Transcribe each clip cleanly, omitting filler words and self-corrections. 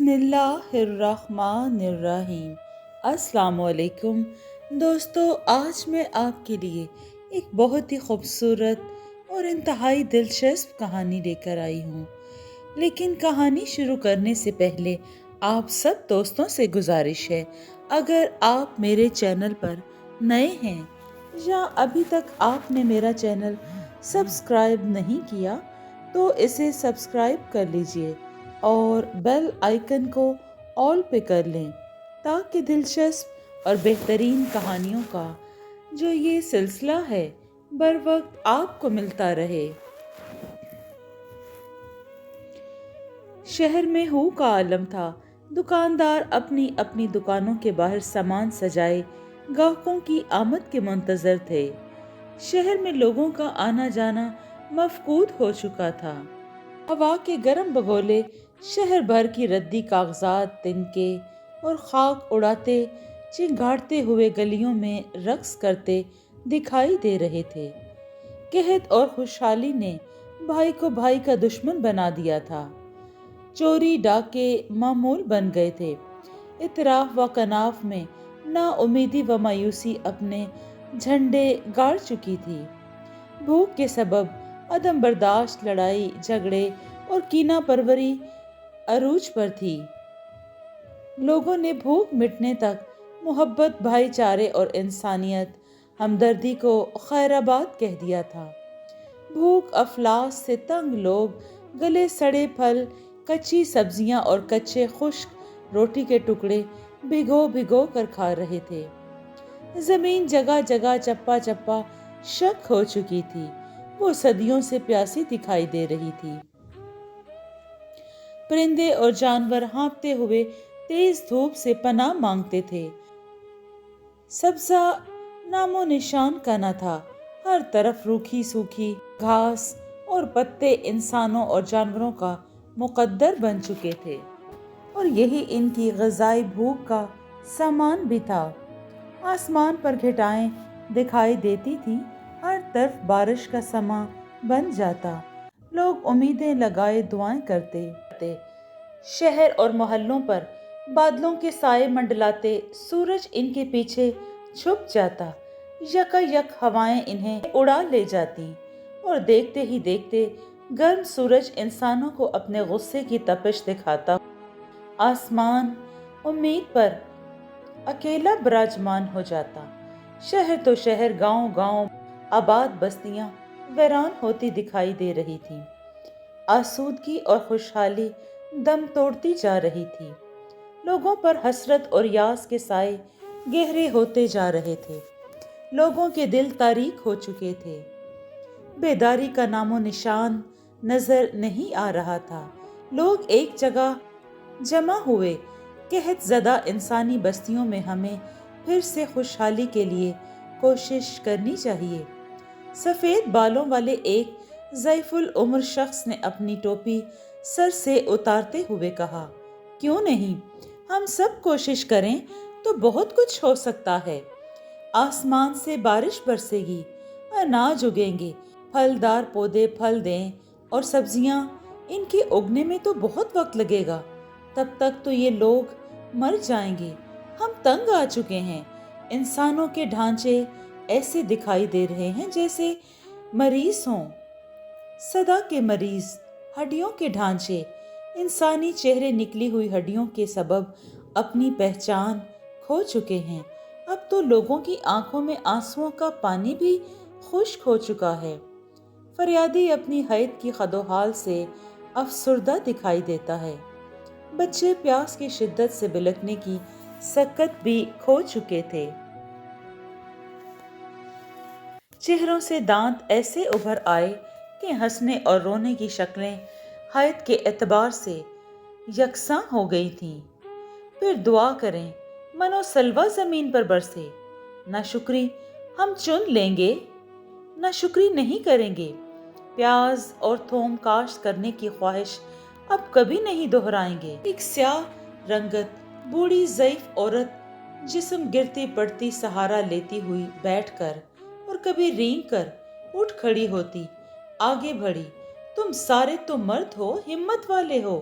بسم اللہ الرحمن الرحیم۔ السلام علیکم دوستو، آج میں آپ کے لیے ایک بہت ہی خوبصورت اور انتہائی دلچسپ کہانی لے کر آئی ہوں۔ لیکن کہانی شروع کرنے سے پہلے آپ سب دوستوں سے گزارش ہے، اگر آپ میرے چینل پر نئے ہیں یا ابھی تک آپ نے میرا چینل سبسکرائب نہیں کیا تو اسے سبسکرائب کر لیجئے اور بیل آئیکن کو آل پہ کر لیں تاکہ دلچسپ اور بہترین کہانیوں کا جو یہ سلسلہ ہے بر وقت آپ کو ملتا رہے۔ شہر میں ہو کا عالم تھا۔ دکاندار اپنی اپنی دکانوں کے باہر سامان سجائے گاہکوں کی آمد کے منتظر تھے۔ شہر میں لوگوں کا آنا جانا مفقود ہو چکا تھا۔ ہوا کے گرم بگولے شہر بھر کی ردی کاغذات، تنکے اور خاک اڑاتے چنگھاڑتے ہوئے گلیوں میں رقص کرتے دکھائی دے رہے تھے۔ قحط اور خوشحالی نے بھائی کو بھائی کا دشمن بنا دیا تھا۔ چوری ڈاکے معمول بن گئے تھے۔ اطراف و کناف میں نا امیدی و مایوسی اپنے جھنڈے گاڑ چکی تھی۔ بھوک کے سبب عدم برداشت، لڑائی جھگڑے اور کینہ پروری عروج پر تھی۔ لوگوں نے بھوک مٹنے تک محبت، بھائی چارے اور انسانیت، ہمدردی کو خیر آباد کہہ دیا تھا۔ بھوک افلاس سے تنگ لوگ گلے سڑے پھل، کچی سبزیاں اور کچے خشک روٹی کے ٹکڑے بھگو بھگو کر کھا رہے تھے۔ زمین جگہ جگہ چپا چپا شک ہو چکی تھی، وہ صدیوں سے پیاسی دکھائی دے رہی تھی۔ پرندے اور جانور ہانپتے ہوئے تیز دھوپ سے پناہ مانگتے تھے۔ سبزہ نام و نشان کا نہ تھا۔ ہر طرف روکھی سوکھی گھاس اور پتے انسانوں اور جانوروں کا مقدر بن چکے تھے، اور یہی ان کی غذائی بھوک کا سامان بھی تھا۔ آسمان پر گھٹائیں دکھائی دیتی تھی، ہر طرف بارش کا سماں بن جاتا، لوگ امیدیں لگائے دعائیں کرتے۔ شہر اور محلوں پر بادلوں کے سائے منڈلاتے، سورج ان کے پیچھے چھپ جاتا، یکا یک ہوائیں انہیں اڑا لے جاتی، اور دیکھتے ہی دیکھتے گرم سورج انسانوں کو اپنے غصے کی تپش دکھاتا۔ آسمان امید پر اکیلا براجمان ہو جاتا۔ شہر تو شہر، گاؤں گاؤں آباد بستیاں ویران ہوتی دکھائی دے رہی تھیں۔ آسودگی اور خوشحالی دم توڑتی جا رہی تھی۔ لوگوں پر حسرت اور یاس کے سائے گہرے ہوتے جا رہے تھے۔ لوگوں کے دل تاریک ہو چکے تھے۔ بیداری کا نام و نشان نظر نہیں آ رہا تھا۔ لوگ ایک جگہ جمع ہوئے۔ قحط زدہ انسانی بستیوں میں ہمیں پھر سے خوشحالی کے لیے کوشش کرنی چاہیے۔ سفید بالوں والے ایک ضعیف العمر شخص نے اپنی ٹوپی سر سے اتارتے ہوئے کہا، کیوں نہیں؟ ہم سب کوشش کریں تو بہت کچھ ہو سکتا ہے۔ آسمان سے بارش برسے گی، اناج اگیں گے، پھلدار پودے پھل دیں، اور سبزیاں، ان کے اگنے میں تو بہت وقت لگے گا۔ تب تک تو یہ لوگ مر جائیں گے۔ ہم تنگ آ چکے ہیں۔ انسانوں کے ڈھانچے ایسے دکھائی دے رہے ہیں جیسے مریض ہوں۔ صدا کے مریض، ہڈیوں کے ڈھانچے، انسانی چہرے نکلی ہوئی ہڈیوں کے سبب اپنی پہچان کھو چکے ہیں۔ اب تو لوگوں کی آنکھوں میں آنسوؤں کا پانی بھی خشک ہو چکا ہے۔ فریادی اپنی حیت کی خد و حال سے افسردہ دکھائی دیتا ہے۔ بچے پیاس کی شدت سے بلکنے کی سکت بھی کھو چکے تھے۔ چہروں سے دانت ایسے ابھر آئے کہ ہنسنے اور رونے کی شکلیں حیت کے اعتبار سے یکساں ہو گئی تھیں۔ پھر دعا کریں منو سلوہ زمین پر برسے۔ ناشکری ہم چن لیں گے، ناشکری نہیں کریں گے۔ پیاز اور تھوم کاشت کرنے کی خواہش اب کبھی نہیں دہرائیں گے۔ ایک سیاہ رنگت بوڑھی ضعیف عورت جسم گرتی پڑتی سہارا لیتی ہوئی بیٹھ کر اور کبھی رینگ کر اٹھ کھڑی ہوتی، آگے بڑھی، تم سارے تو مرد ہو، ہمت والے ہو،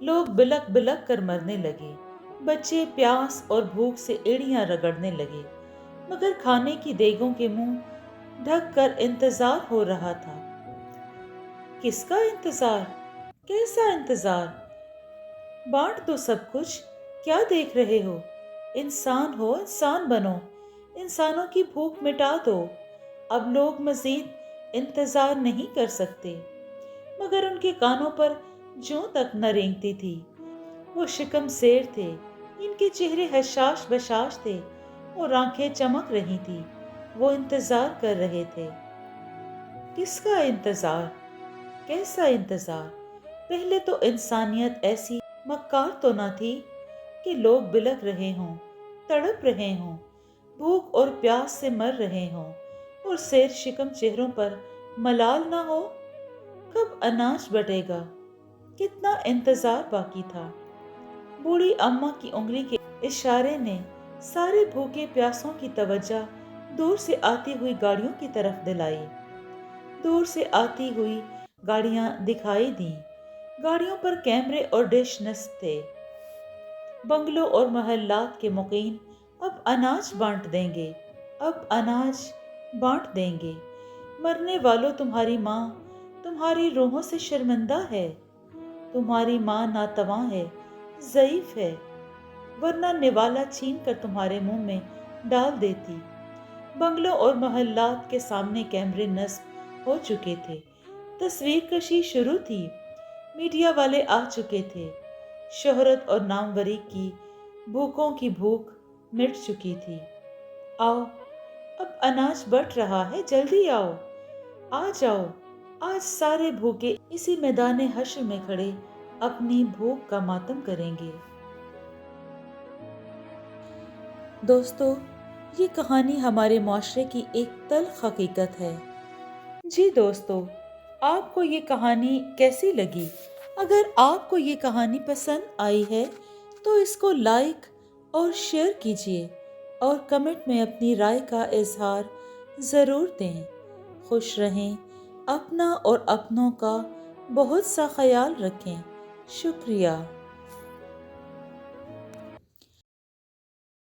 لوگ بلک بلک کر مرنے لگے، بچے پیاس اور بھوک سے ایڑیاں رگڑنے لگے، مگر کھانے کی دیگوں کے منہ ڈھک کر انتظار ہو رہا تھا۔ کس کا انتظار؟ کیسا انتظار؟ بانٹ دو سب کچھ، کیا دیکھ رہے ہو؟ انسان ہو، انسان بنو، انسانوں کی بھوک مٹا دو۔ اب لوگ مزید انتظار نہیں کر سکتے، مگر ان کے کانوں پر جوں تک نہ رینگتی تھی۔ وہ شکم سیر تھے، ان کے چہرے حشاش بشاش تھے اور آنکھیں چمک رہی تھی۔ وہ انتظار کر رہے تھے۔ کس کا انتظار؟ کیسا انتظار؟ پہلے تو انسانیت ایسی مکار تو نہ تھی کہ لوگ بلک رہے ہوں، تڑپ رہے ہوں، بھوک اور پیاس سے مر رہے ہوں اور سیر شکم چہروں پر ملال نہ ہو۔ کب اناج بٹے گا؟ کتنا انتظار باقی تھا؟ بوڑھی اماں کی انگلی کے اشارے نے سارے بھوکے پیاسوں کی توجہ دور سے آتی ہوئی گاڑیوں کی طرف دلائی۔ دور سے آتی ہوئی گاڑیاں دکھائی دیں۔ گاڑیوں پر کیمرے اور ڈش نصب تھے۔ بنگلوں اور محلات کے مقیم اب اناج بانٹ دیں گے، اب اناج بانٹ دیں گے۔ مرنے والوں، تمہاری ماں تمہاری روحوں سے شرمندہ ہے۔ تمہاری ماں ناتواں ہے، ضعیف ہے، ورنہ نوالا چھین کر تمہارے منہ میں ڈال دیتی۔ بنگلوں اور محلات کے سامنے کیمرے نصب ہو چکے تھے، تصویر کشی شروع تھی، میڈیا والے آ چکے تھے، شہرت اور ناموری کی بھوکوں کی بھوک مٹ چکی تھی۔ آؤ، اب اناج بٹ رہا ہے، جلدی آؤ، آ جاؤ۔ آج سارے بھوکے اسی میدان حشر میں کھڑے اپنی بھوک کا ماتم کریں گے۔ دوستو، یہ کہانی ہمارے معاشرے کی ایک تلخ حقیقت ہے۔ جی دوستو، آپ کو یہ کہانی کیسی لگی؟ اگر آپ کو یہ کہانی پسند آئی ہے تو اس کو لائک اور شیئر کیجیے اور کمنٹ میں اپنی رائے کا اظہار ضرور دیں۔ خوش رہیں، اپنا اور اپنوں کا بہت سا خیال رکھیں۔ شکریہ۔